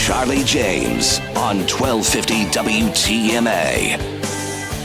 Charlie James on 1250 WTMA.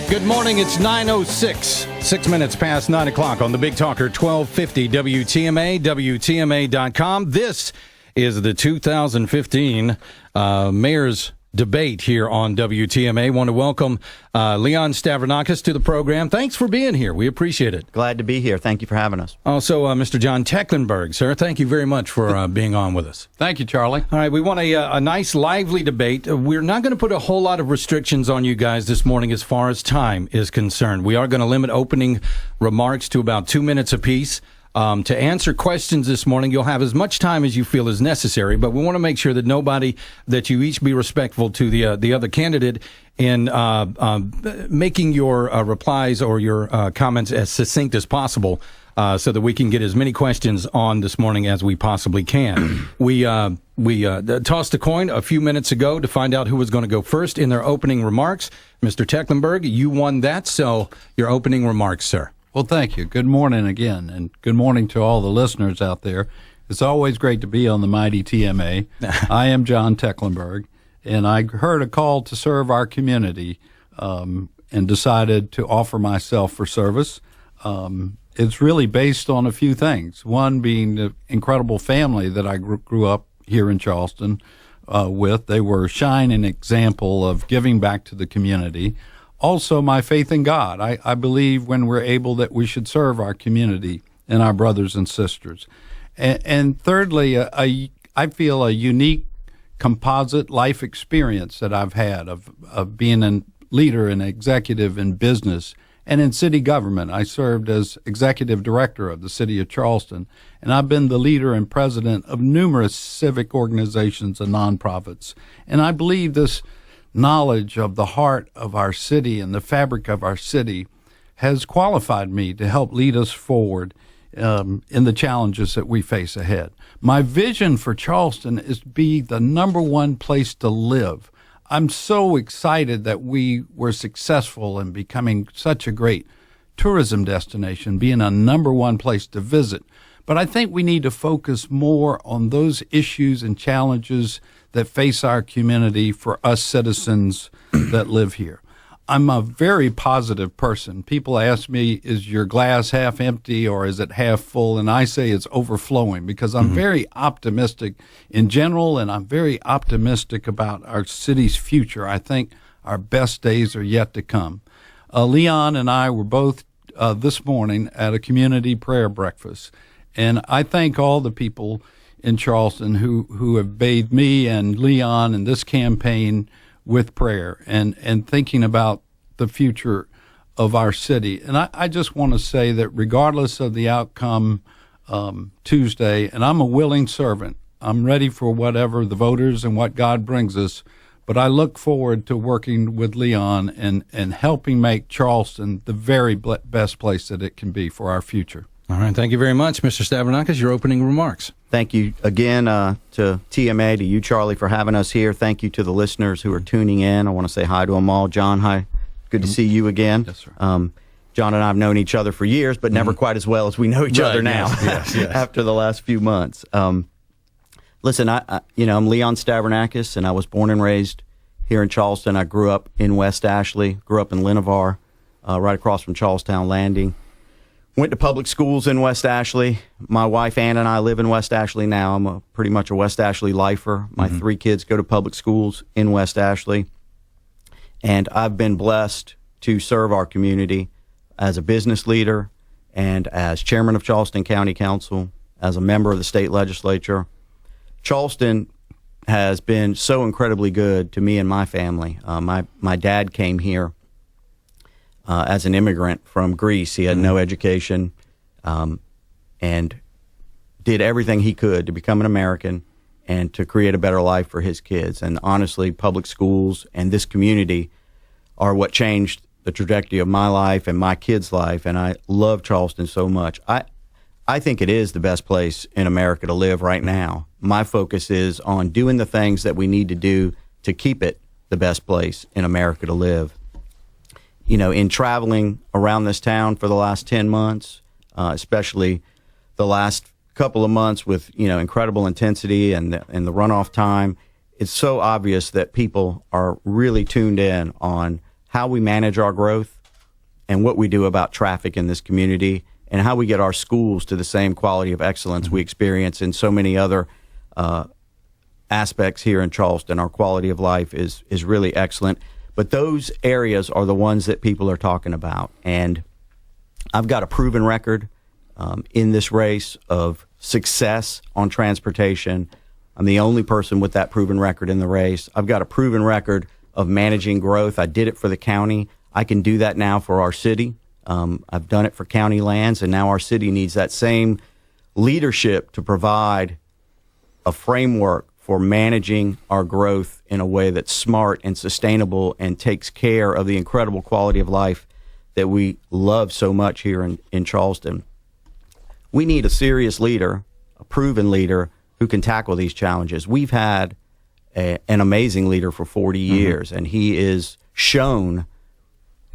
Good morning. It's 9:06, 6 minutes past 9 o'clock on the Big Talker 1250 WTMA, WTMA.com. This is the 2015 Mayor's Debate here on WTMA. Want to welcome Leon Stavrinakis to the program. Thanks for being here. We appreciate it. Glad to be here. Thank you for having us. Also, Mr. John Tecklenburg, sir, thank you very much for being on with us. Thank you, Charlie. All right, we want a nice, lively debate. We're not going to put a whole lot of restrictions on you guys this morning as far as time is concerned. We are going to limit opening remarks to about 2 minutes apiece. To answer questions this morning, you'll have as much time as you feel is necessary, but we want to make sure that you each be respectful to the other candidate in making your replies or your comments as succinct as possible, so that we can get as many questions on this morning as we possibly can. We tossed a coin a few minutes ago to find out who was going to go first in their opening remarks. Mr. Tecklenburg, you won that, so your opening remarks, sir. Well, thank you. Good morning again, and good morning to all the listeners out there. It's always great to be on the mighty TMA. I am John Tecklenburg, and I heard a call to serve our community and decided to offer myself for service. It's really based on a few things, one being the incredible family that I grew up here in Charleston with. They were a shining example of giving back to the community. Also, my faith in God. I believe when we're able that we should serve our community and our brothers and sisters. And thirdly, I feel a unique composite life experience that I've had of being a leader and executive in business and in city government. I served as executive director of the city of Charleston, and I've been the leader and president of numerous civic organizations and nonprofits. And I believe this knowledge of the heart of our city and the fabric of our city has qualified me to help lead us forward in the challenges that we face ahead. My vision for Charleston is to be the number one place to live. I'm so excited that we were successful in becoming such a great tourism destination, being a number one place to visit. But I think we need to focus more on those issues and challenges that face our community for us citizens that live here. I'm a very positive person. People ask me, is your glass half empty or is it half full? And I say it's overflowing because I'm very optimistic in general, and I'm very optimistic about our city's future. I think our best days are yet to come. Leon and I were both this morning at a community prayer breakfast, and I thank all the people in Charleston who have bathed me and Leon in this campaign with prayer and thinking about the future of our city. And I just want to say that regardless of the outcome Tuesday, and I'm a willing servant, I'm ready for whatever the voters and what God brings us, but I look forward to working with Leon and helping make Charleston the very best place that it can be for our future. All right. Thank you very much, Mr. Stavrinakis. Your opening remarks. Thank you again to TMA, to you, Charlie, for having us here. Thank you to the listeners who are tuning in. I want to say hi to them all. John, hi. Good to see you again. Yes, sir. John and I have known each other for years, but never quite as well as we know each other now. Yes. After the last few months. Listen, I'm Leon Stavrinakis, and I was born and raised here in Charleston. I grew up in West Ashley, grew up in Linavar, right across from Charlestown Landing. Went to public schools in West Ashley. My wife, Ann, and I live in West Ashley now. I'm pretty much a West Ashley lifer. My 3 kids go to public schools in West Ashley. And I've been blessed to serve our community as a business leader and as chairman of Charleston County Council, as a member of the state legislature. Charleston has been so incredibly good to me and my family. My dad came here as an immigrant from Greece. He had no education and did everything he could to become an American and to create a better life for his kids. And honestly, public schools and this community are what changed the trajectory of my life and my kids' life, and I love Charleston so much. I think it is the best place in America to live right now. My focus is on doing the things that we need to do to keep it the best place in America to live. You know, in traveling around this town for the last 10 months, especially the last couple of months with, incredible intensity and the runoff time, it's so obvious that people are really tuned in on how we manage our growth and what we do about traffic in this community and how we get our schools to the same quality of excellence we experience in so many other aspects here in Charleston. Our quality of life is really excellent. But those areas are the ones that people are talking about. And I've got a proven record in this race of success on transportation. I'm the only person with that proven record in the race. I've got a proven record of managing growth. I did it for the county. I can do that now for our city. I've done it for county lands, and now our city needs that same leadership to provide a framework for managing our growth in a way that's smart and sustainable and takes care of the incredible quality of life that we love so much here in Charleston. We need a serious leader, a proven leader, who can tackle these challenges. We've had an amazing leader for 40 years, and he is shown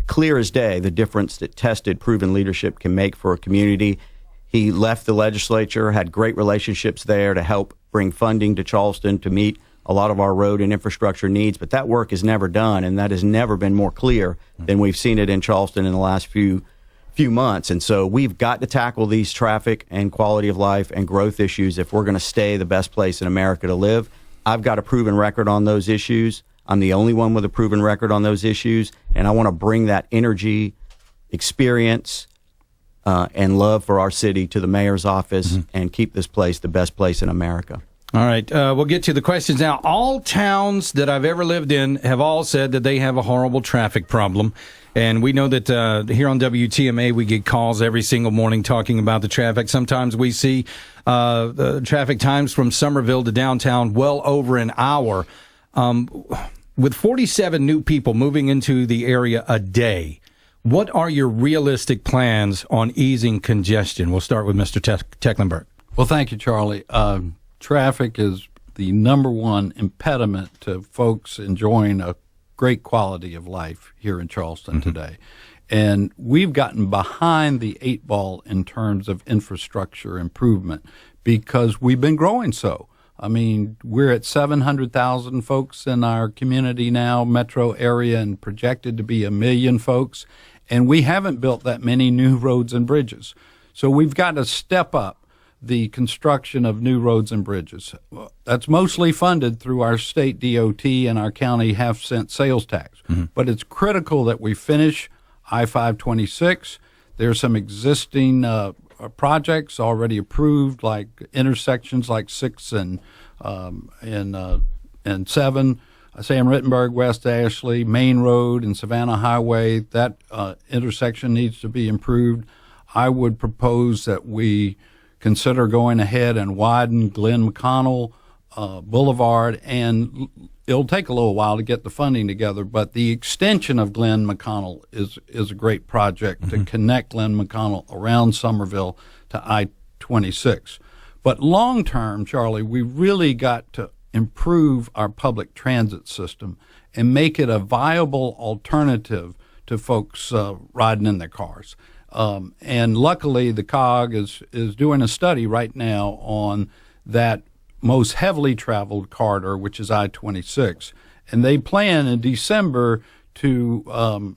clear as day the difference that tested, proven leadership can make for a community. He left the legislature, had great relationships there to help bring funding to Charleston to meet a lot of our road and infrastructure needs, but that work is never done, and that has never been more clear than we've seen it in Charleston in the last few months. And so we've got to tackle these traffic and quality of life and growth issues if we're going to stay the best place in America to live. I've got a proven record on those issues. I'm the only one with a proven record on those issues, and I want to bring that energy, experience, and love for our city to the mayor's office and keep this place the best place in America. All right, we'll get to the questions now. All towns that I've ever lived in have all said that they have a horrible traffic problem. And we know that here on WTMA, we get calls every single morning talking about the traffic. Sometimes we see the traffic times from Somerville to downtown well over an hour. With 47 new people moving into the area a day, what are your realistic plans on easing congestion? We'll start with Mr. Tecklenburg. Well, thank you, Charlie. Traffic is the number one impediment to folks enjoying a great quality of life here in Charleston today. And we've gotten behind the eight ball in terms of infrastructure improvement because we've been growing so. I mean, we're at 700,000 folks in our community now, metro area, and projected to be 1 million folks. And we haven't built that many new roads and bridges. So we've got to step up the construction of new roads and bridges. That's mostly funded through our state DOT and our county half-cent sales tax. But it's critical that we finish I-526. There's some existing projects already approved, like intersections like 6 and 7, Sam Rittenberg, West Ashley, Main Road, and Savannah Highway. That intersection needs to be improved. I would propose that we consider going ahead and widen Glenn McConnell Boulevard, and it'll take a little while to get the funding together, but the extension of Glenn McConnell is a great project to connect Glenn McConnell around Somerville to I-26. But long term, Charlie, we really got to improve our public transit system and make it a viable alternative to folks riding in their cars. And luckily, the COG is doing a study right now on that most heavily traveled corridor, which is I-26. And they plan in December to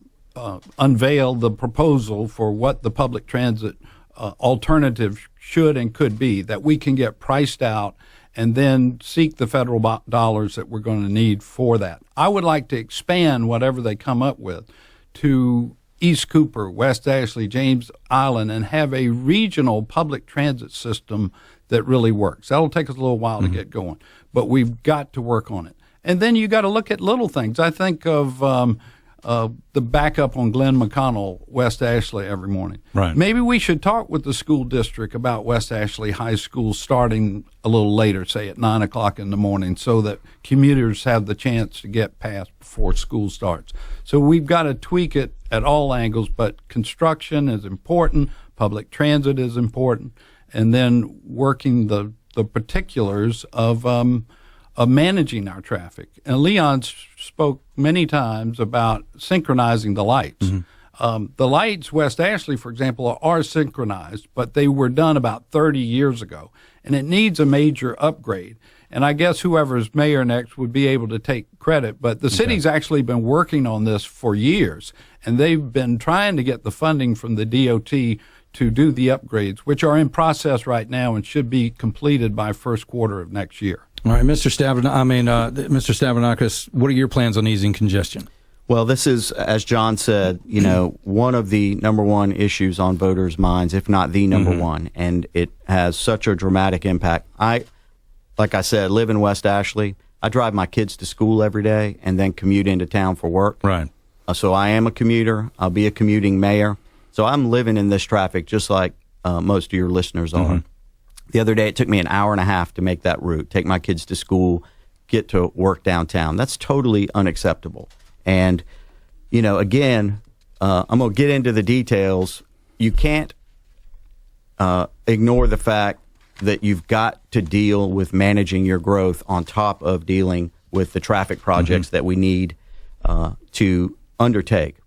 unveil the proposal for what the public transit alternative should and could be, that we can get priced out and then seek the federal dollars that we're going to need for that. I would like to expand whatever they come up with to East Cooper, West Ashley, James Island, and have a regional public transit system that really works. That'll take us a little while to get going, but we've got to work on it. And then you got to look at little things. I think of the backup on Glenn McConnell, West Ashley every morning. Right. Maybe we should talk with the school district about West Ashley High School starting a little later, say at 9 o'clock in the morning, so that commuters have the chance to get past before school starts. So we've got to tweak it at all angles, but construction is important, public transit is important, and then working the particulars of managing our traffic. And Leon spoke many times about synchronizing the lights. The lights, West Ashley, for example, are synchronized, but they were done about 30 years ago, and it needs a major upgrade. and I guess whoever's mayor next would be able to take credit. But the city's actually been working on this for years, and they've been trying to get the funding from the DOT to do the upgrades, which are in process right now and should be completed by first quarter of next year. All right, Mr. Stavrinakis, what are your plans on easing congestion? Well, this is, as John said, one of the number one issues on voters' minds, if not the number one, and it has such a dramatic impact. Like I said, live in West Ashley. I drive my kids to school every day and then commute into town for work. Right. So I am a commuter. I'll be a commuting mayor. So I'm living in this traffic just like most of your listeners are. The other day, it took me an hour and a half to make that route, take my kids to school, get to work downtown. That's totally unacceptable. And, again, I'm going to get into the details. You can't ignore the fact that you've got to deal with managing your growth on top of dealing with the traffic projects that we need to undertake.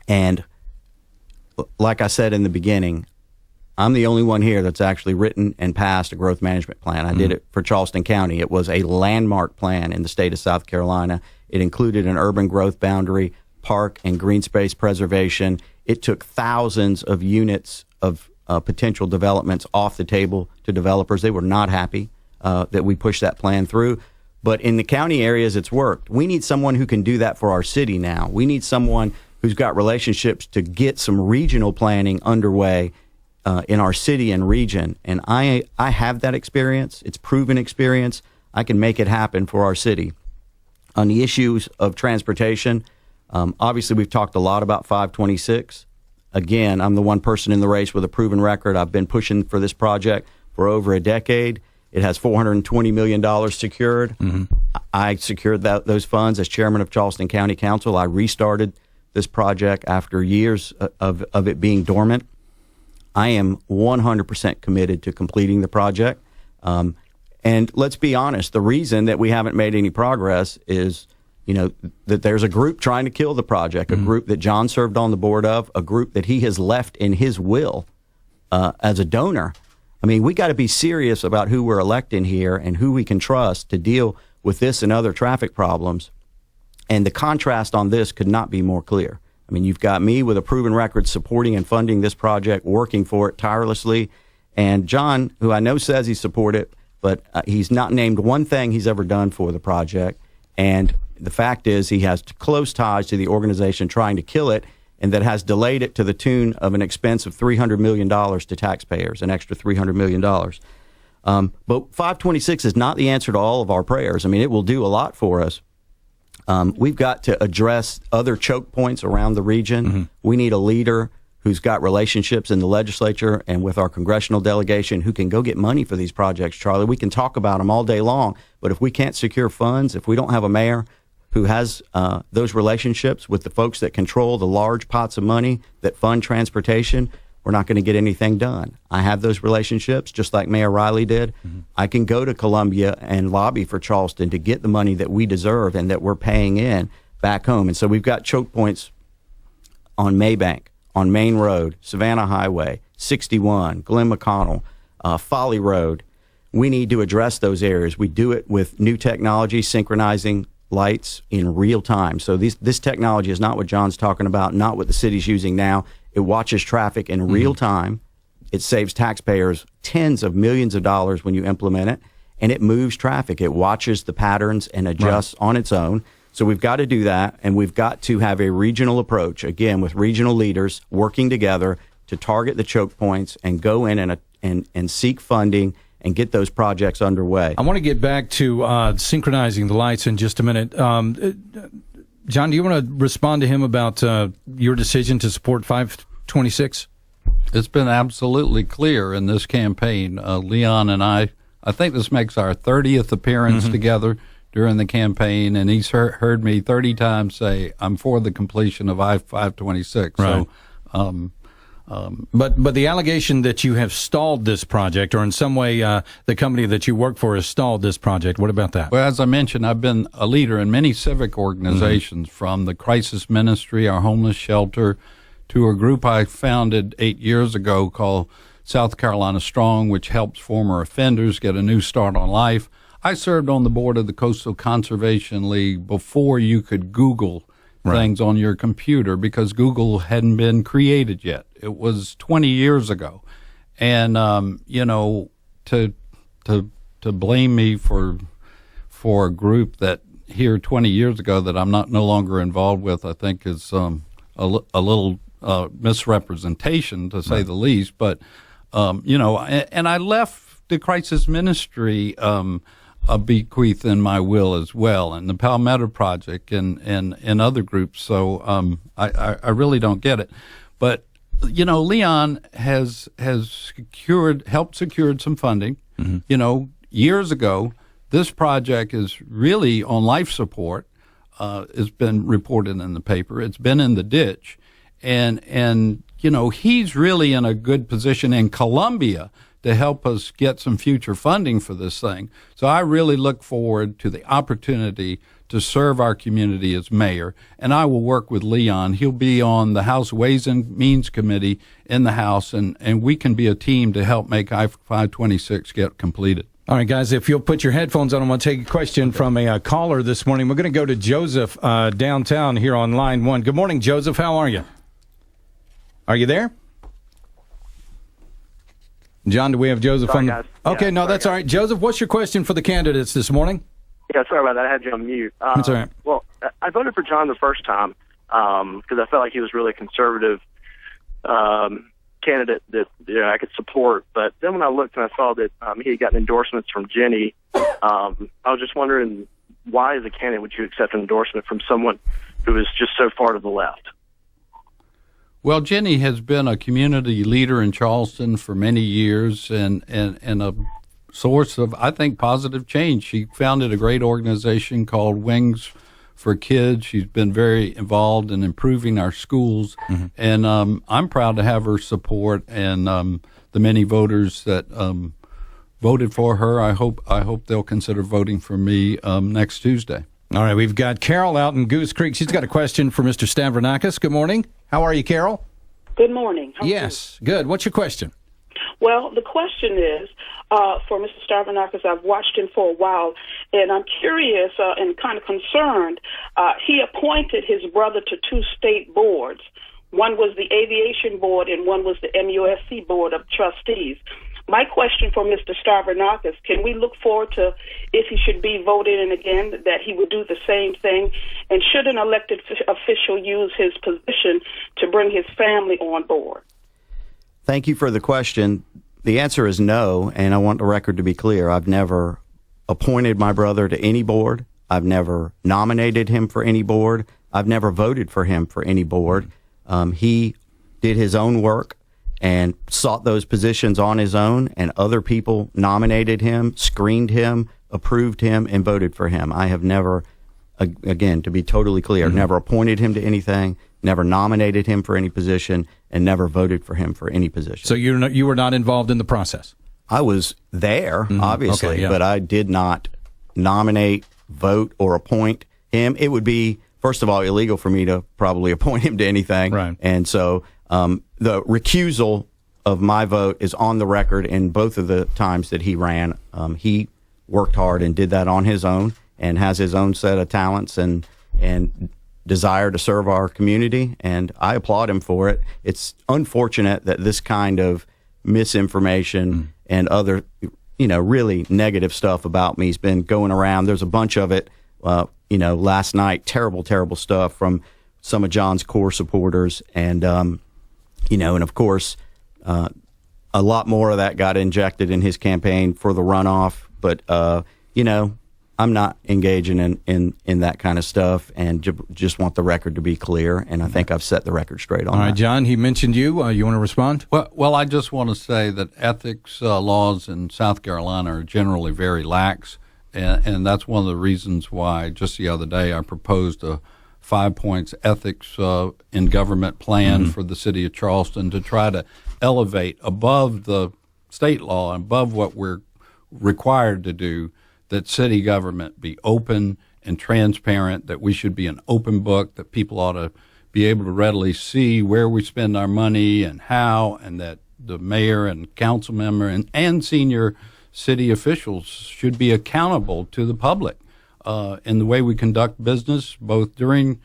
And like I said in the beginning, I'm the only one here that's actually written and passed a growth management plan. I did it for Charleston County. It was a landmark plan in the state of South Carolina. It included an urban growth boundary, park and green space preservation. It took thousands of units of potential developments off the table to developers. They were not happy that we pushed that plan through. But in the county areas, it's worked. We need someone who can do that for our city now. We need someone who's got relationships to get some regional planning underway in our city and region. And I have that experience. It's proven experience. I can make it happen for our city. On the issues of transportation, obviously we've talked a lot about 526. Again, I'm the one person in the race with a proven record. I've been pushing for this project for over a decade. It has $420 million secured. I secured those funds as chairman of Charleston County Council. I restarted this project after years of it being dormant. I am 100% committed to completing the project. And let's be honest, the reason that we haven't made any progress is, that there's a group trying to kill the project, a group that John served on the board of, a group that he has left in his will as a donor. I mean, we got to be serious about who we're electing here and who we can trust to deal with this and other traffic problems. And the contrast on this could not be more clear. I mean, you've got me with a proven record supporting and funding this project, working for it tirelessly. And John, who I know says he supported it, but he's not named one thing he's ever done for the project. And the fact is he has close ties to the organization trying to kill it, and that has delayed it to the tune of an expense of $300 million to taxpayers, an extra $300 million. But 526 is not the answer to all of our prayers. I mean, it will do a lot for us. We've got to address other choke points around the region. We need a leader who's got relationships in the legislature and with our congressional delegation who can go get money for these projects, Charlie. We can talk about them all day long, but if we can't secure funds, if we don't have a mayor who has those relationships with the folks that control the large pots of money that fund transportation, we're not going to get anything done. I have those relationships, just like Mayor Riley did. I can go to Columbia and lobby for Charleston to get the money that we deserve and that we're paying in back home. And so we've got choke points on Maybank, on Main Road, Savannah Highway, 61, Glen McConnell, Folly Road. We need to address those areas. We do it with new technology, synchronizing lights in real time. So this technology is not what John's talking about, not what the city's using now. It watches traffic in real time. It saves taxpayers tens of millions of dollars when you implement it, and it moves traffic. It watches the patterns and adjusts on its own. So we've got to do that, and we've got to have a regional approach, again, with regional leaders working together to target the choke points and go in and seek funding and get those projects underway. I want to get back to synchronizing the lights in just a minute. John, do you want to respond to him about your decision to support 526? It's been absolutely clear in this campaign. Leon and I think this makes our 30th appearance together during the campaign, and he's heard me 30 times say, I'm for the completion of I-526. Right. So, But the allegation that you have stalled this project, or in some way the company that you work for has stalled this project, what about that? Well, as I mentioned, I've been a leader in many civic organizations, from the Crisis Ministry, our homeless shelter, to a group I founded 8 years ago called South Carolina Strong, which helps former offenders get a new start on life. I served on the board of the Coastal Conservation League before you could Google things on your computer, because Google hadn't been created yet. It was 20 years ago. And, to blame me for a group that here 20 years ago that I'm no longer involved with, I think is a little misrepresentation, to say the least. But, and I left the crisis ministry a bequeath in my will as well, and the Palmetto Project and other groups. So I really don't get it. But, Leon has helped secured some funding. Years ago, this project is really on life support. It's been reported in the paper. It's been in the ditch. And he's really in a good position in Columbia to help us get some future funding for this thing. So I really look forward to the opportunity to serve our community as mayor, and I will work with Leon. He'll be on the House Ways and Means Committee in the House, and we can be a team to help make I-526 get completed. All right, guys, if you'll put your headphones on, I'm going to take a question from a caller this morning. We're going to go to Joseph downtown here on line 1. Good morning, Joseph. How are you? Are you there? John, do we have Joseph Sorry, on? guys. Okay, Yeah, no, sorry, that's all right. Joseph, what's your question for the candidates this morning? Yeah, sorry about that. I had you on mute. That's all right. Well, I voted for John the first time because I felt like he was really conservative candidate that I could support. But then when I looked and I saw that he had gotten endorsements from Jenny, I was just wondering, why as a candidate would you accept an endorsement from someone who is just so far to the left? Well, Jenny has been a community leader in Charleston for many years and a source of, I think, positive change. She founded a great organization called Wings for Kids. She's been very involved in improving our schools, and I'm proud to have her support and the many voters that voted for her. I hope they'll consider voting for me next Tuesday. All right, we've got Carol out in Goose Creek. She's got a question for Mr. Stavrinakis. Good morning. How are you, Carol? Good morning. How are Yes, good. What's your question? Well, the question is, for Mr. Stavrinakis, I've watched him for a while, and I'm curious and kind of concerned. He appointed his brother to 2 state boards. One was the Aviation Board, and one was the MUSC Board of Trustees. My question for Mr. Stavrinakis, can we look forward to, if he should be voted in again, that he would do the same thing? And should an elected official use his position to bring his family on board? Thank you for the question. The answer is no, and I want the record to be clear. I've never appointed my brother to any board. I've never nominated him for any board. I've never voted for him for any board. He did his own work and sought those positions on his own, and other people nominated him, screened him, approved him, and voted for him. I have never, again, to be totally clear, never appointed him to anything, never nominated him for any position, and never voted for him for any position. So you were not involved in the process? I was there, obviously, Okay, yeah. but I did not nominate, vote, or appoint him. It would be, first of all, illegal for me to probably appoint him to anything. Right. And so the recusal of my vote is on the record in both of the times that he ran. He worked hard and did that on his own and has his own set of talents and desire to serve our community, and I applaud him for it. It's unfortunate that this kind of misinformation and other, really negative stuff about me has been going around. There's a bunch of it, last night, terrible stuff from some of John's core supporters, and and of course, a lot more of that got injected in his campaign for the runoff. But I'm not engaging in that kind of stuff, and just want the record to be clear. And I think I've set the record straight on that. All right, John, he mentioned you. You want to respond? Well, I just want to say that ethics laws in South Carolina are generally very lax, and that's one of the reasons why just the other day I proposed a 5-point ethics in government plan for the city of Charleston to try to elevate above the state law and above what we're required to do, that city government be open and transparent, that we should be an open book, that people ought to be able to readily see where we spend our money and how, and that the mayor and council member and senior city officials should be accountable to the public in the way we conduct business, both during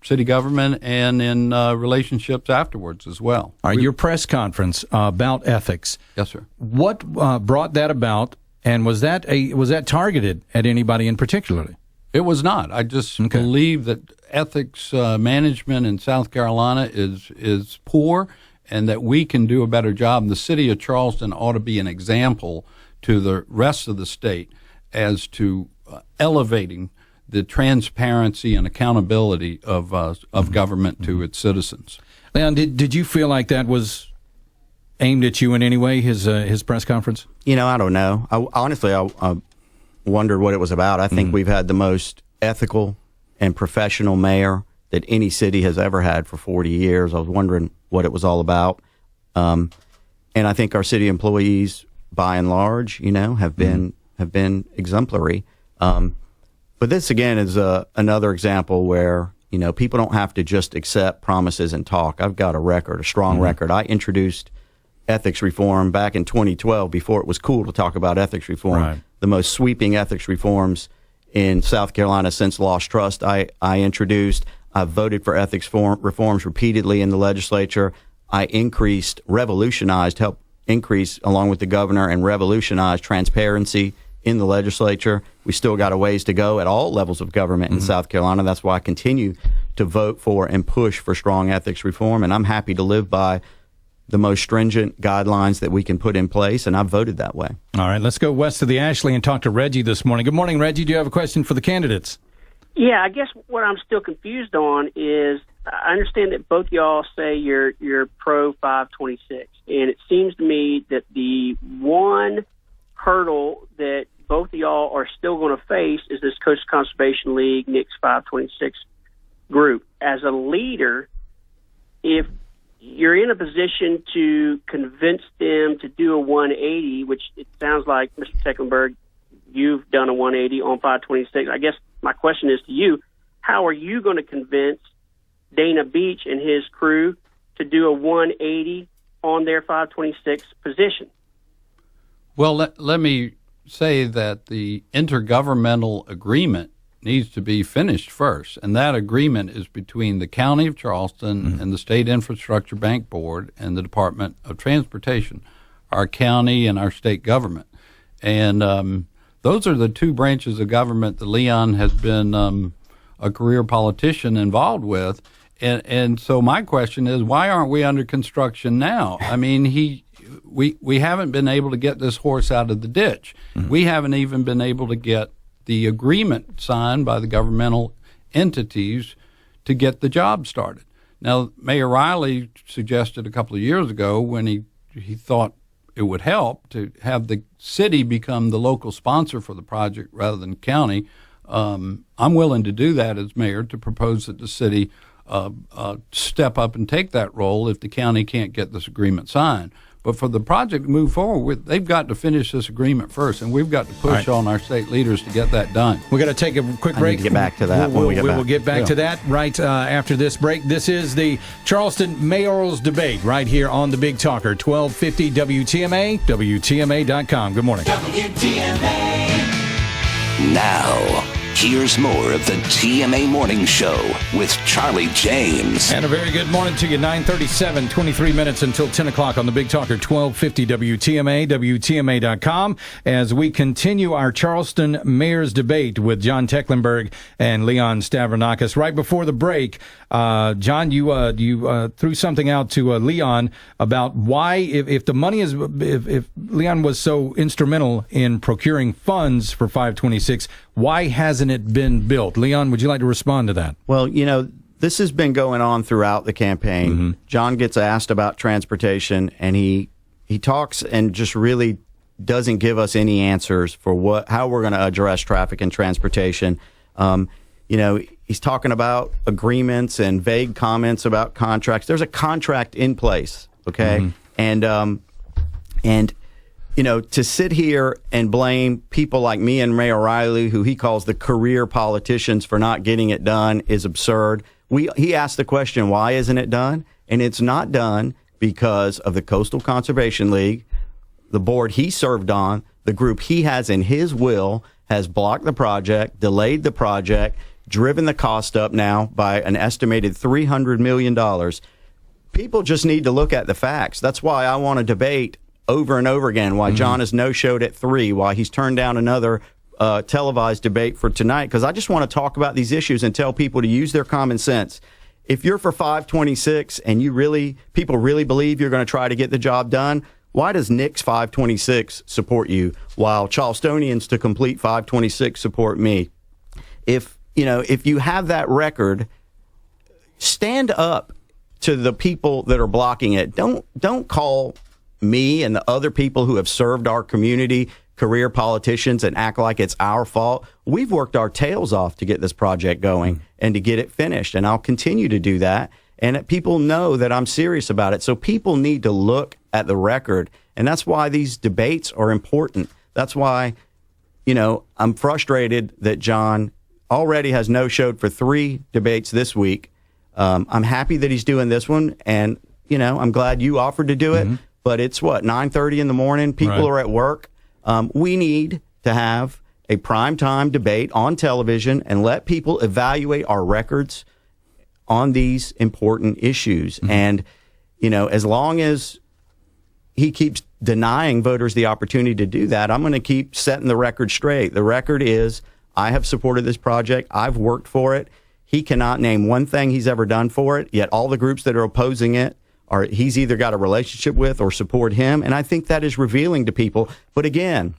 city government and in relationships afterwards as well. All right, your press conference about ethics. Yes, sir. What brought that about, and was that targeted at anybody in particular? It was not. I just believe that ethics management in South Carolina is poor, and that we can do a better job. And the city of Charleston ought to be an example to the rest of the state as to elevating the transparency and accountability of government to its citizens. Leon, did you feel like that was aimed at you in any way, his press conference? I don't know. I wondered what it was about. I think we've had the most ethical and professional mayor that any city has ever had for 40 years. I was wondering what it was all about. And I think our city employees, by and large, have been exemplary. But this, again, is another example where, people don't have to just accept promises and talk. I've got a strong record. I introduced ethics reform back in 2012 before it was cool to talk about ethics reform. Right. The most sweeping ethics reforms in South Carolina since lost trust I introduced. I've voted for ethics reforms repeatedly in the legislature. I helped increase, along with the governor, and revolutionize transparency in the legislature. We still got a ways to go at all levels of government in South Carolina. That's why I continue to vote for and push for strong ethics reform, and I'm happy to live by the most stringent guidelines that we can put in place, and I've voted that way. All right, let's go west of the Ashley and talk to Reggie this morning. Good morning, Reggie. Do you have a question for the candidates? Yeah, I guess what I'm still confused on is I understand that both y'all say you're pro 526, and it seems to me that the one hurdle that both of y'all are still going to face is this Coastal Conservation League, NICS 526 group. As a leader, if you're in a position to convince them to do a 180, which it sounds like, Mr. Tecklenburg, you've done a 180 on 526. I guess my question is to you, how are you going to convince Dana Beach and his crew to do a 180 on their 526 position? Well, let me say that the intergovernmental agreement needs to be finished first, and that agreement is between the County of Charleston and the State Infrastructure Bank Board and the Department of Transportation, our county and our state government. And those are the two branches of government that Leon has been a career politician involved with. And so my question is, why aren't we under construction now? I mean, we haven't been able to get this horse out of the ditch. We haven't even been able to get the agreement signed by the governmental entities to get the job started. Now, Mayor Riley suggested a couple of years ago, when he thought it would help to have the city become the local sponsor for the project rather than county. I'm willing to do that as mayor, to propose that the city step up and take that role if the county can't get this agreement signed. But for the project to move forward, they've got to finish this agreement first, and we've got to push on our state leaders to get that done. We're going to take a quick break. I need to get back to that when we get back. We'll get back to that right after this break. This is the Charleston Mayoral Debate right here on the Big Talker, 1250 WTMA, WTMA.com. Good morning. WTMA. Now, here's more of the TMA Morning Show with Charlie James. And a very good morning to you. 9:37, 23 minutes until 10 o'clock on the Big Talker, 1250 WTMA, WTMA.com, as we continue our Charleston Mayor's Debate with John Tecklenburg and Leon Stavrinakis. Right before the break, John, you threw something out to Leon about why, if the money is, if Leon was so instrumental in procuring funds for 526, why hasn't it been built? Leon, would you like to respond to that? Well, this has been going on throughout the campaign. John gets asked about transportation, and he talks and just really doesn't give us any answers for how we're going to address traffic and transportation. He's talking about agreements and vague comments about contracts. There's a contract in place, okay? And to sit here and blame people like me and Mayor Riley, who he calls the career politicians, for not getting it done is absurd. He asked the question, why isn't it done? And it's not done because of the Coastal Conservation League, the board he served on, the group he has in his will, has blocked the project, delayed the project, driven the cost up now by an estimated $300 million. People just need to look at the facts. That's why I want to debate over and over again why John has no-showed at 3, why he's turned down another televised debate for tonight, because I just want to talk about these issues and tell people to use their common sense. If you're for 526 and people really believe you're going to try to get the job done, why does Nick's 526 support you while Charlestonians to complete 526 support me? If you have that record, stand up to the people that are blocking it. Don't call me and the other people who have served our community career politicians and act like it's our fault. We've worked our tails off to get this project going and to get it finished, and I'll continue to do that. And people know that I'm serious about it. So people need to look at the record, and that's why these debates are important. That's why, I'm frustrated that John already has no-showed for 3 debates this week. I'm happy that he's doing this one, and, I'm glad you offered to do it. But it's 9:30 in the morning. People are at work. We need to have a primetime debate on television and let people evaluate our records on these important issues. And, as long as he keeps denying voters the opportunity to do that, I'm going to keep setting the record straight. The record is I have supported this project. I've worked for it. He cannot name one thing he's ever done for it, yet all the groups that are opposing it he's either got a relationship with or support him. And I think that is revealing to people. But again,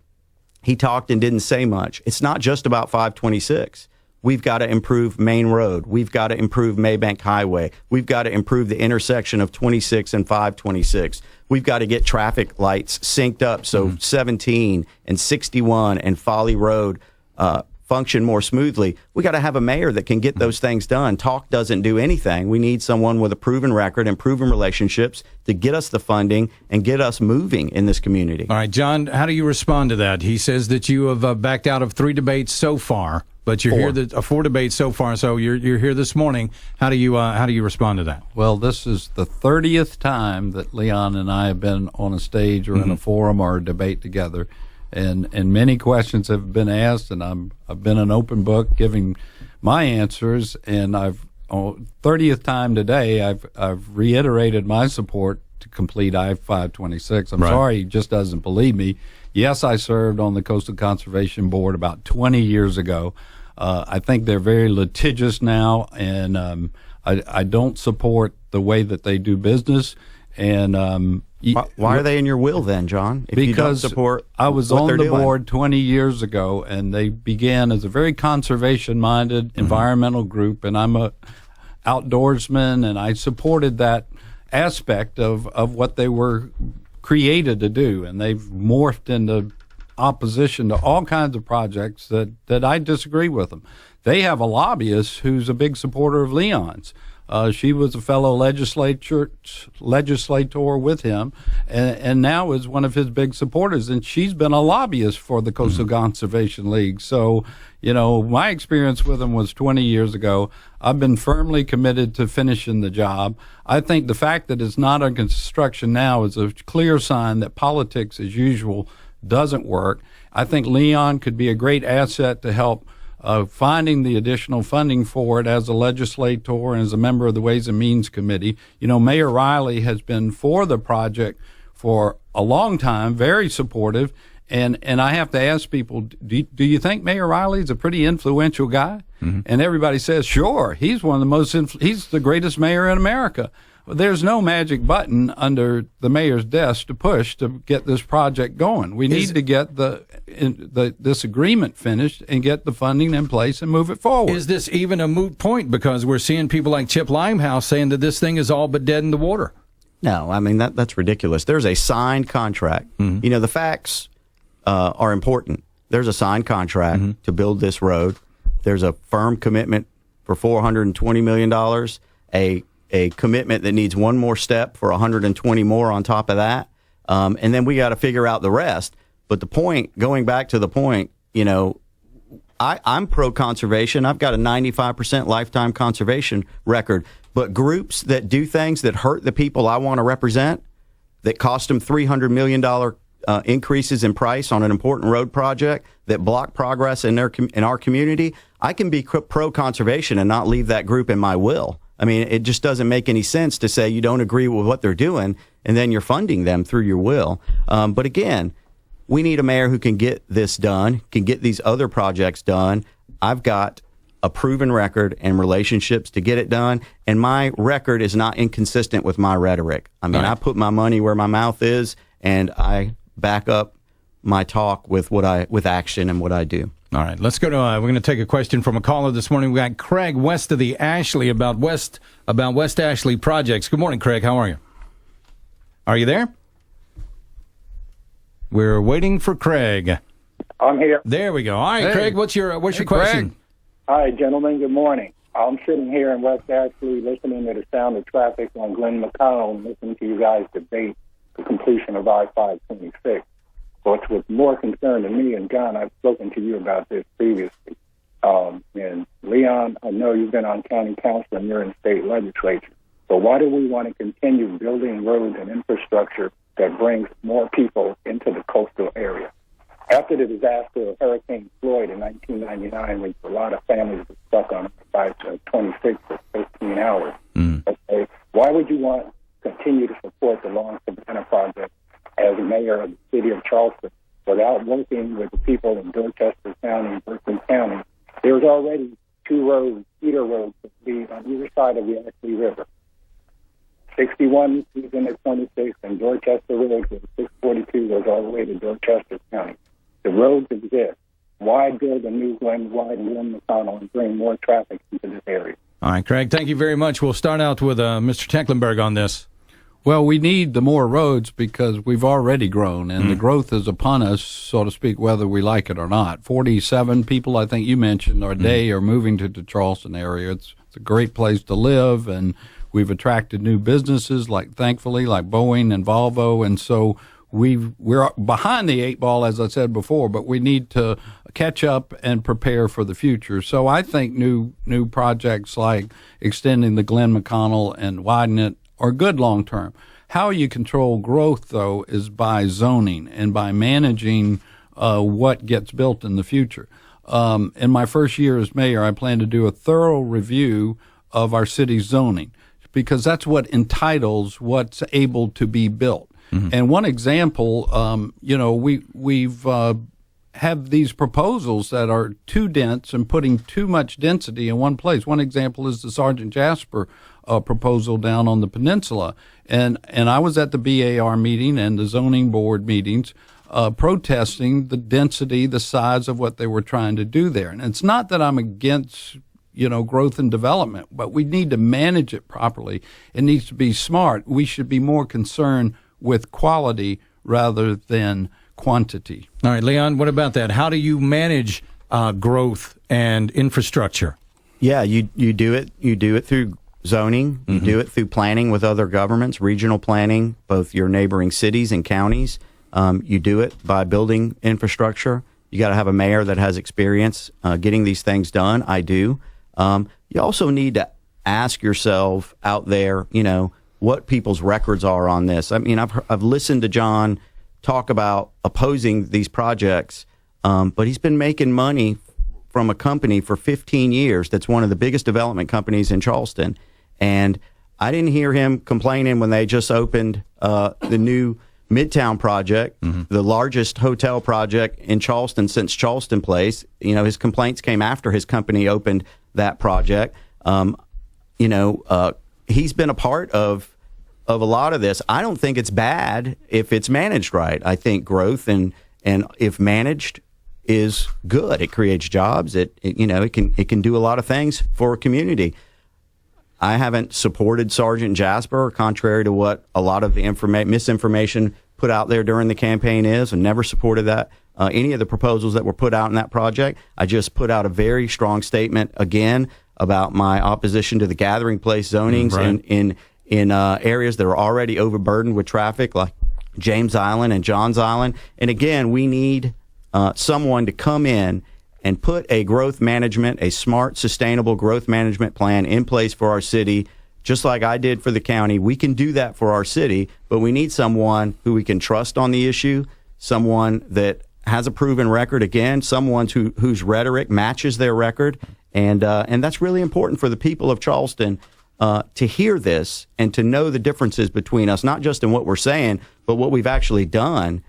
he talked and didn't say much. It's not just about 526. We've got to improve Main Road. We've got to improve Maybank Highway. We've got to improve the intersection of 26 and 526. We've got to get traffic lights synced up so 17 and 61 and Folly Road function more smoothly. We got to have a mayor that can get those things done. Talk doesn't do anything. We need someone with a proven record and proven relationships to get us the funding and get us moving in this community. All right, John, how do you respond to that? He says that you have backed out of 3 debates so far, but you're here 4 debates so far. So you're here this morning. How do you respond to that? Well, this is the 30th time that Leon and I have been on a stage or in a forum or a debate together. And many questions have been asked, and I've been an open book giving my answers. And 30th time today, I've reiterated my support to complete I-526. I'm sorry he just doesn't believe me. Yes, I served on the Coastal Conservation Board about 20 years ago. I think they're very litigious now, and I don't support the way that they do business. And why are they in your will then, John? If because you don't support I was on the board 20 years ago, and they began as a very conservation-minded environmental group, and I'm a outdoorsman, and I supported that aspect of what they were created to do, and they've morphed into opposition to all kinds of projects that I disagree with them. They have a lobbyist who's a big supporter of Leon's. She was a fellow legislator with him, and now is one of his big supporters. And she's been a lobbyist for the Coastal Conservation League. So, my experience with him was 20 years ago. I've been firmly committed to finishing the job. I think the fact that it's not under construction now is a clear sign that politics, as usual, doesn't work. I think Leon could be a great asset to help finding the additional funding for it as a legislator and as a member of the Ways and Means Committee. Mayor Riley has been for the project for a long time, very supportive. And I have to ask people, do you think Mayor Riley's a pretty influential guy? And everybody says, sure, he's one of the most, he's the greatest mayor in America. There's no magic button under the mayor's desk to push to get this project going. We need to get this agreement finished and get the funding in place and move it forward. Is this even a moot point? Because we're seeing people like Chip Limehouse saying that this thing is all but dead in the water. No, I mean, that's ridiculous. There's a signed contract. The facts are important. There's a signed contract to build this road. There's a firm commitment for $420 million, a commitment that needs one more step for 120 more on top of that. And then we got to figure out the rest. But the point, going back to the point, I'm pro-conservation. I've got a 95% lifetime conservation record. But groups that do things that hurt the people I want to represent, that cost them $300 million increases in price on an important road project that block progress in our community, I can be pro-conservation and not leave that group in my will. I mean, it just doesn't make any sense to say you don't agree with what they're doing and then you're funding them through your will. But again, we need a mayor who can get this done, can get these other projects done. I've got a proven record and relationships to get it done, and my record is not inconsistent with my rhetoric. I mean, I put my money where my mouth is, and I back up my talk with action and what I do. All right, let's go to, we're going to take a question from a caller this morning. We got Craig west of the Ashley about West Ashley projects. Good morning, Craig. How are you? Are you there? We're waiting for Craig. I'm here. There we go. All right, Hey. Craig, what's your question? Craig. Hi, gentlemen. Good morning. I'm sitting here in West Ashley listening to the sound of traffic on Glen McConnell and listening to you guys debate the completion of I-526. What's with more concern to me, and John, I've spoken to you about this previously. And Leon, I know you've been on county council and you're in state legislature. So why do we want to continue building roads and infrastructure that brings more people into the coastal area? After the disaster of Hurricane Floyd in 1999, when a lot of families were stuck on I-26 for 15 hours, okay, why would you want to continue to support the Long Savannah project as mayor of the city of Charleston without working with the people in Dorchester County and Berkeley County? There's already 2 roads, feeder roads, that lead on either side of the Ashley River. 61 is in at 26, and Dorchester Road, 642, goes all the way to Dorchester County. The roads exist. Why build a new Glen Wide and Glen McConnell and bring more traffic into this area? All right, Craig, thank you very much. We'll start out with Mr. Tecklenburg on this. Well, we need the more roads because we've already grown, and the growth is upon us, so to speak, whether we like it or not. 47 people, I think you mentioned, a day are moving to the Charleston area. It's a great place to live, and we've attracted new businesses, thankfully, like Boeing and Volvo, and so we're behind the 8 ball, as I said before, but we need to catch up and prepare for the future. So I think new projects like extending the Glen McConnell and widening it are good long term. How you control growth, though, is by zoning and by managing what gets built in the future. In my first year as mayor, I plan to do a thorough review of our city's zoning because that's what entitles what's able to be built. And one example, we've have these proposals that are too dense and putting too much density in one place. One example is the Sergeant Jasper proposal down on the peninsula. And I was at the BAR meeting and the zoning board meetings protesting the density, the size of what they were trying to do there. And it's not that I'm against growth and development, but we need to manage it properly. It needs to be smart. We should be more concerned with quality rather than quantity. All right, Leon, what about that? How do you manage growth and infrastructure? Yeah, you do it. You do it through zoning. You do it through planning with other governments, regional planning, both your neighboring cities and counties. You do it by building infrastructure. You got to have a mayor that has experience getting these things done. I do. You also need to ask yourself out there, what people's records are on this. I mean, I've listened to John talk about opposing these projects, but he's been making money from a company for 15 years that's one of the biggest development companies in Charleston. And I didn't hear him complaining when they just opened the new Midtown project, the largest hotel project in Charleston since Charleston Place. His complaints came after his company opened that project. He's been a part of a lot of this. I don't think it's bad if it's managed right. I think growth and if managed is good. It creates jobs. It can do a lot of things for a community. I haven't supported Sergeant Jasper, contrary to what a lot of the misinformation put out there during the campaign is, and never supported that. Any of the proposals that were put out in that project. I just put out a very strong statement again about my opposition to the gathering place zonings in areas that are already overburdened with traffic, like James Island and Johns Island. And again, we need someone to come in and put a growth management, a smart, sustainable growth management plan in place for our city, just like I did for the county. We can do that for our city, but we need someone who we can trust on the issue, someone that has a proven record, again, someone whose rhetoric matches their record. And that's really important for the people of Charleston to hear this and to know the differences between us, not just in what we're saying, but what we've actually done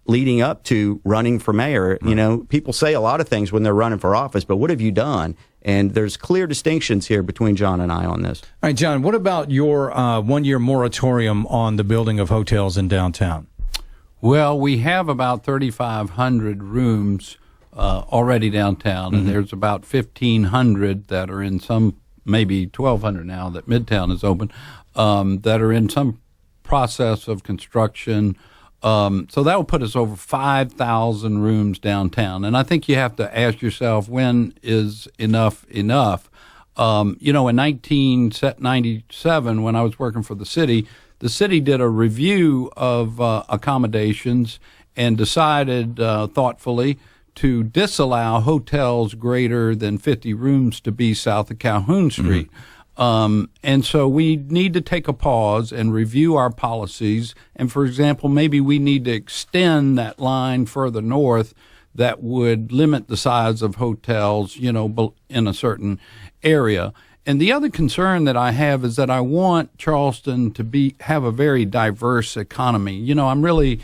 leading up to running for mayor. You know, people say a lot of things when they're running for office, but what have you done? And there's clear distinctions here between John and I on this. All right, John, what about your one-year moratorium on the building of hotels in downtown? Well, we have about 3,500 rooms already downtown, and there's about 1,500 that are in some, maybe 1,200 now that Midtown is open, that are in some process of construction. So that will put us over 5,000 rooms downtown. And I think you have to ask yourself, when is enough enough? You know, in 1997, when I was working for the city did a review of accommodations and decided thoughtfully to disallow hotels greater than 50 rooms to be south of Calhoun Street. And so we need to take a pause and review our policies. And, for example, maybe we need to extend that line further north that would limit the size of hotels, you know, in a certain area. And the other concern that I have is that I want Charleston to have a very diverse economy. You know, I'm really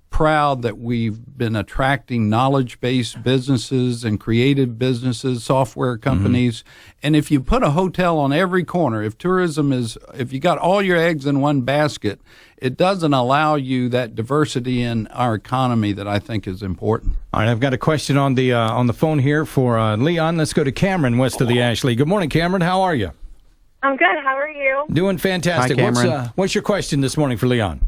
proud that we've been attracting knowledge-based businesses and creative businesses, software companies. And if you put a hotel on every corner, if you got all your eggs in one basket, it doesn't allow you that diversity in our economy that I think is important. All right, I've got a question on the phone here for Leon. Let's go to Cameron, west of the Ashley. Good morning, Cameron. How are you? I'm good. How are you? Doing fantastic. Hi, Cameron. What's your question this morning for Leon?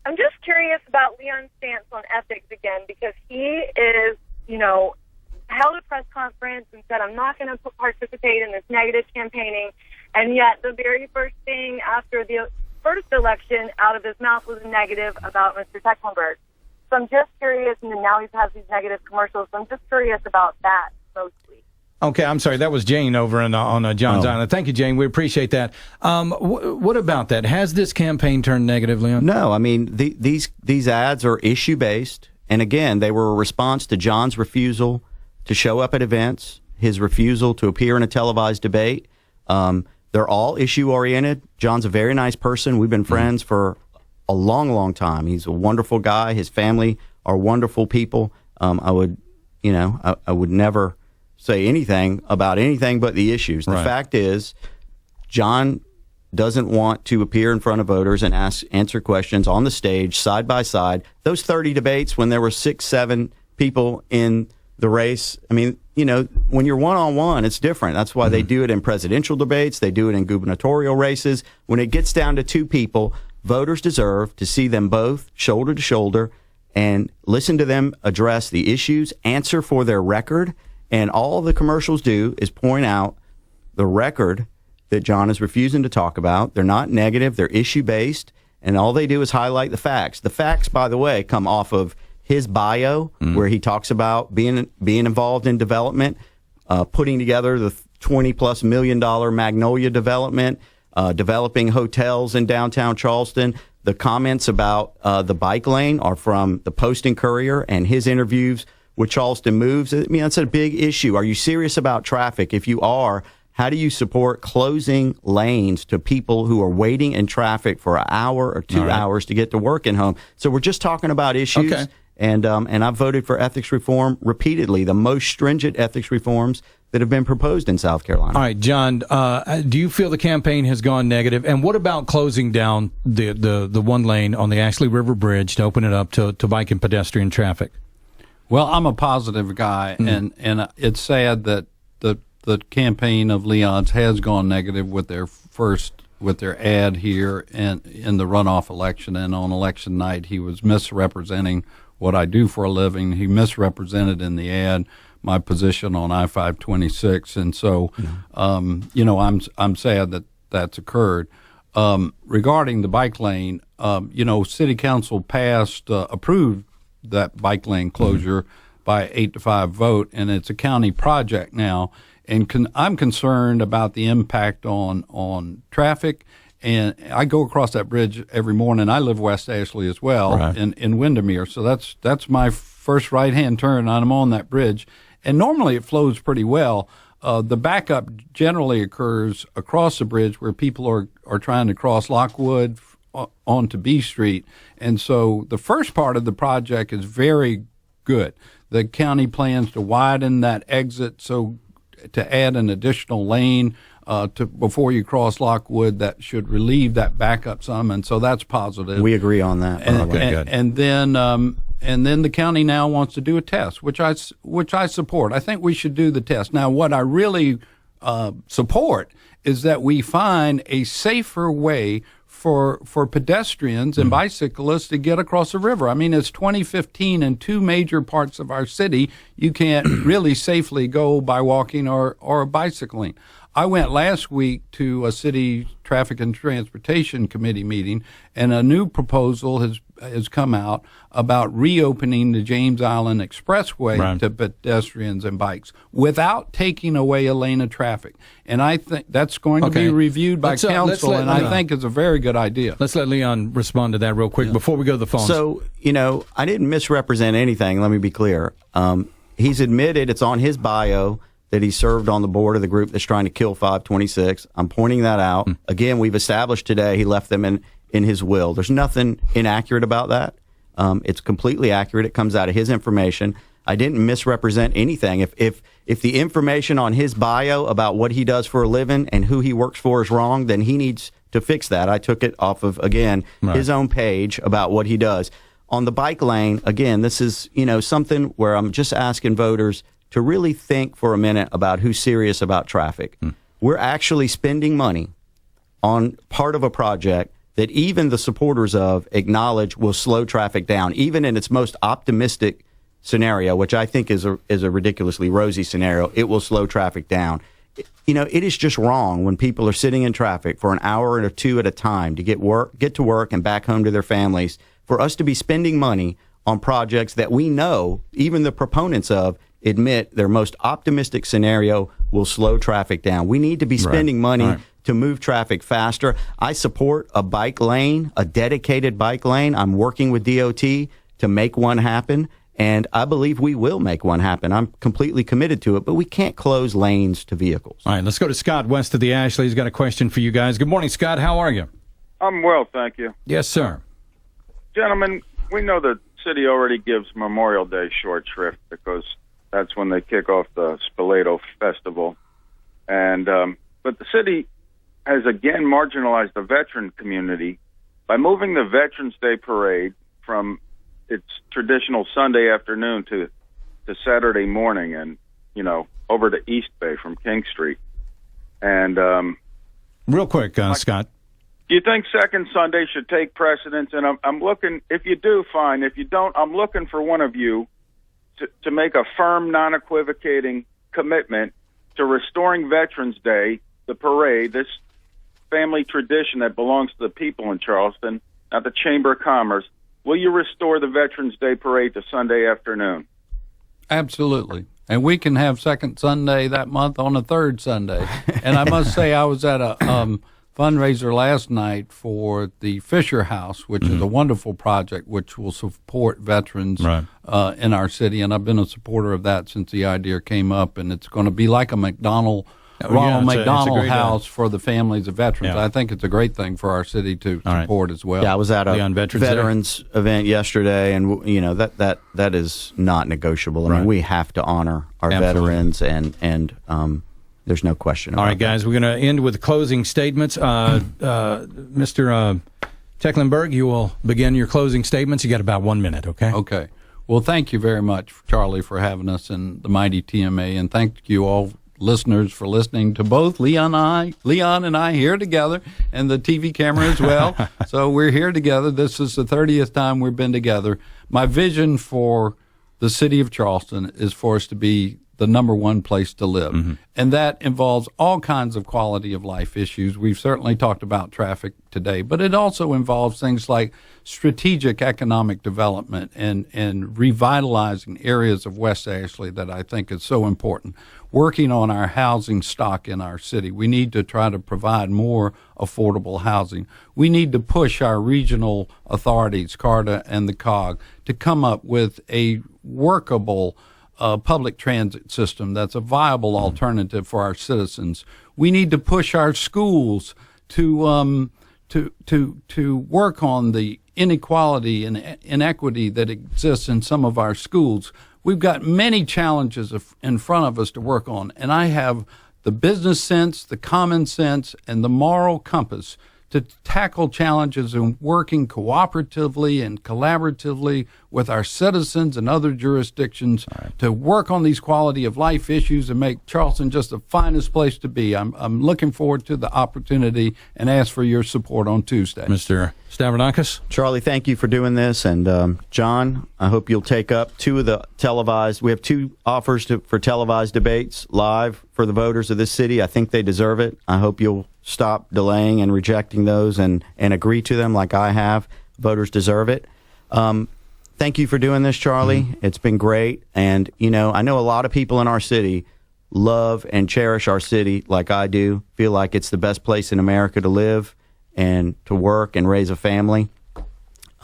I'm just curious about Leon's stance on ethics again, because he is, you know, held a press conference and said, I'm not going to participate in this negative campaigning, and yet the very first thing after the first election out of his mouth was negative about Mr. Tecklenburg. So I'm just curious, and now he has these negative commercials, so I'm just curious about that mostly. Okay, I'm sorry. That was Jane over on John's Island. Thank you, Jane. We appreciate that. What about that? Has this campaign turned negative, Leon? No, I mean, these ads are issue-based. And again, they were a response to John's refusal to show up at events, his refusal to appear in a televised debate. They're all issue-oriented. John's a very nice person. We've been friends for a long, long time. He's a wonderful guy. His family are wonderful people. I would never say anything about anything but the issues. The fact is, John doesn't want to appear in front of voters and answer questions on the stage, side by side. Those 30 debates, when there were 6-7 people in the race, I mean, you know, when you're one-on-one, it's different. That's why they do it in presidential debates. They do it in gubernatorial races. When it gets down to two people, voters deserve to see them both shoulder to shoulder and listen to them address the issues, answer for their record. And all the commercials do is point out the record that John is refusing to talk about. They're not negative. They're issue-based. And all they do is highlight the facts. The facts, by the way, come off of his bio, where he talks about being involved in development, putting together the $20+ million Magnolia development, developing hotels in downtown Charleston. The comments about the bike lane are from the Post-Courier and his interviews with Charleston Moves. I mean, that's a big issue. Are you serious about traffic? If you are, how do you support closing lanes to people who are waiting in traffic for an hour or 2 hours to get to work and home? So we're just talking about issues. Okay. And I've voted for ethics reform repeatedly, the most stringent ethics reforms that have been proposed in South Carolina. All right, John, do you feel the campaign has gone negative? And what about closing down the one lane on the Ashley River Bridge to open it up to bike and pedestrian traffic? Well, I'm a positive guy, and it's sad that the campaign of Leon's has gone negative with their ad here and in the runoff election, and on election night he was misrepresenting what I do for a living. He misrepresented in the ad my position on I-526, and so you know, I'm sad that that's occurred. Regarding the bike lane, you know, City Council approved that bike lane closure by 8-5 vote, and it's a county project now. And I'm concerned about the impact on traffic And I go across that bridge every morning. I live West Ashley as well, Right. in Windermere. So that's my first right-hand turn, and I'm on that bridge. And normally it flows pretty well. The backup generally occurs across the bridge where people are trying to cross Lockwood onto B Street. And so the first part of the project is very good. The county plans to widen that exit so to add an additional lane before you cross Lockwood that should relieve that backup some, and so that's positive. We agree on that. good. And then the county now wants to do a test, which I support. I think we should do the test. Now, what I really support is that we find a safer way for pedestrians and bicyclists to get across the river. I mean, it's 2015 in two major parts of our city. You can't really safely go by walking or bicycling. I went last week to a city traffic and transportation committee meeting, and a new proposal has come out about reopening the James Island Expressway to pedestrians and bikes without taking away a lane of traffic. And I think that's going to be reviewed by council, and I think it's a very good idea. Let's let Leon respond to that real quick before we go to the phones. So, I didn't misrepresent anything. Let me be clear. He's admitted, it's on his bio, that he served on the board of the group that's trying to kill 526. I'm pointing that out. Again, we've established today he left them in his will. There's nothing inaccurate about that. It's completely accurate. It comes out of his information. I didn't misrepresent anything. If the information on his bio about what he does for a living and who he works for is wrong, then he needs to fix that. I took it off of, again, his own page about what he does. On the bike lane, again, this is, something where I'm just asking voters to really think for a minute about who's serious about traffic. We're actually spending money on part of a project that even the supporters of acknowledge will slow traffic down, even in its most optimistic scenario, which I think is a ridiculously rosy scenario. It will slow traffic down. It is just wrong when people are sitting in traffic for an hour or two at a time to get to work and back home to their families, for us to be spending money on projects that we know, even the proponents of, admit their most optimistic scenario will slow traffic down. We need to be spending money to move traffic faster. I support a bike lane, a dedicated bike lane. I'm working with DOT to make one happen, and I believe we will make one happen. I'm completely committed to it, but we can't close lanes to vehicles. All right, let's go to Scott west of the Ashley. He's got a question for you guys. Good morning, Scott. How are you? I'm well, thank you. Yes, sir. Gentlemen, we know the city already gives Memorial Day short shrift because that's when they kick off the Spoleto Festival. And but the city has again marginalized the veteran community by moving the Veterans Day parade from its traditional Sunday afternoon to Saturday morning, and over to East Bay from King Street. And real quick, Scott, do you think second Sunday should take precedence? And I'm looking. If you do, fine. If you don't, I'm looking for one of you to make a firm, non-equivocating commitment to restoring Veterans Day, the parade, this family tradition that belongs to the people in Charleston, not the Chamber of Commerce. Will you restore the Veterans Day parade to Sunday afternoon? Absolutely. And we can have second Sunday that month on a third Sunday. And I must say, I was at a fundraiser last night for the Fisher House, which is a wonderful project which will support veterans in our city. And I've been a supporter of that since the idea came up. And it's going to be like a Ronald McDonald House for the families of veterans. I think it's a great thing for our city to support as well. Yeah, I was at a Veterans event yesterday, and that is not negotiable. I mean, we have to honor our veterans, and there's no question about All right, guys, we're going to end with closing statements. Mr. Tecklenburg, you will begin your closing statements. You got about 1 minute, okay? Okay. Well, thank you very much, Charlie, for having us in the mighty TMA, and thank you all listeners for listening to both Leon and I here together, and the TV camera as well. So we're here together. This is the 30th time we've been together. My vision for the city of Charleston is for us to be the number one place to live. And that involves all kinds of quality of life issues. We've certainly talked about traffic today, but it also involves things like strategic economic development and revitalizing areas of West Ashley that I think is so important. Working on our housing stock in our city. We need to try to provide more affordable housing. We need to push our regional authorities, CARTA and the COG, to come up with a workable public transit system that's a viable alternative for our citizens. We need to push our schools to work on the inequality and inequity that exists in some of our schools. We've got many challenges in front of us to work on, and I have the business sense, the common sense, and the moral compass to tackle challenges and working cooperatively and collaboratively with our citizens and other jurisdictions to work on these quality of life issues and make Charleston just the finest place to be. I'm looking forward to the opportunity and ask for your support on Tuesday. Mr. Stavrinakis? Charlie, thank you for doing this. And John, I hope you'll take up two of the televised. We have two offers for televised debates live for the voters of this city. I think they deserve it. I hope you'll stop delaying and rejecting those and agree to them like I have. Voters deserve it. Thank you for doing this, Charlie. It's been great. And, you know, I know a lot of people in our city love and cherish our city like I do, feel like it's the best place in America to live and to work and raise a family.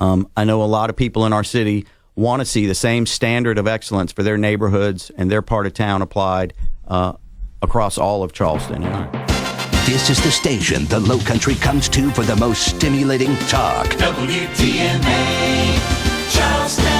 I know a lot of people in our city want to see the same standard of excellence for their neighborhoods and their part of town applied across all of Charleston. This is the station the Low Country comes to for the most stimulating talk. WTMA Charleston.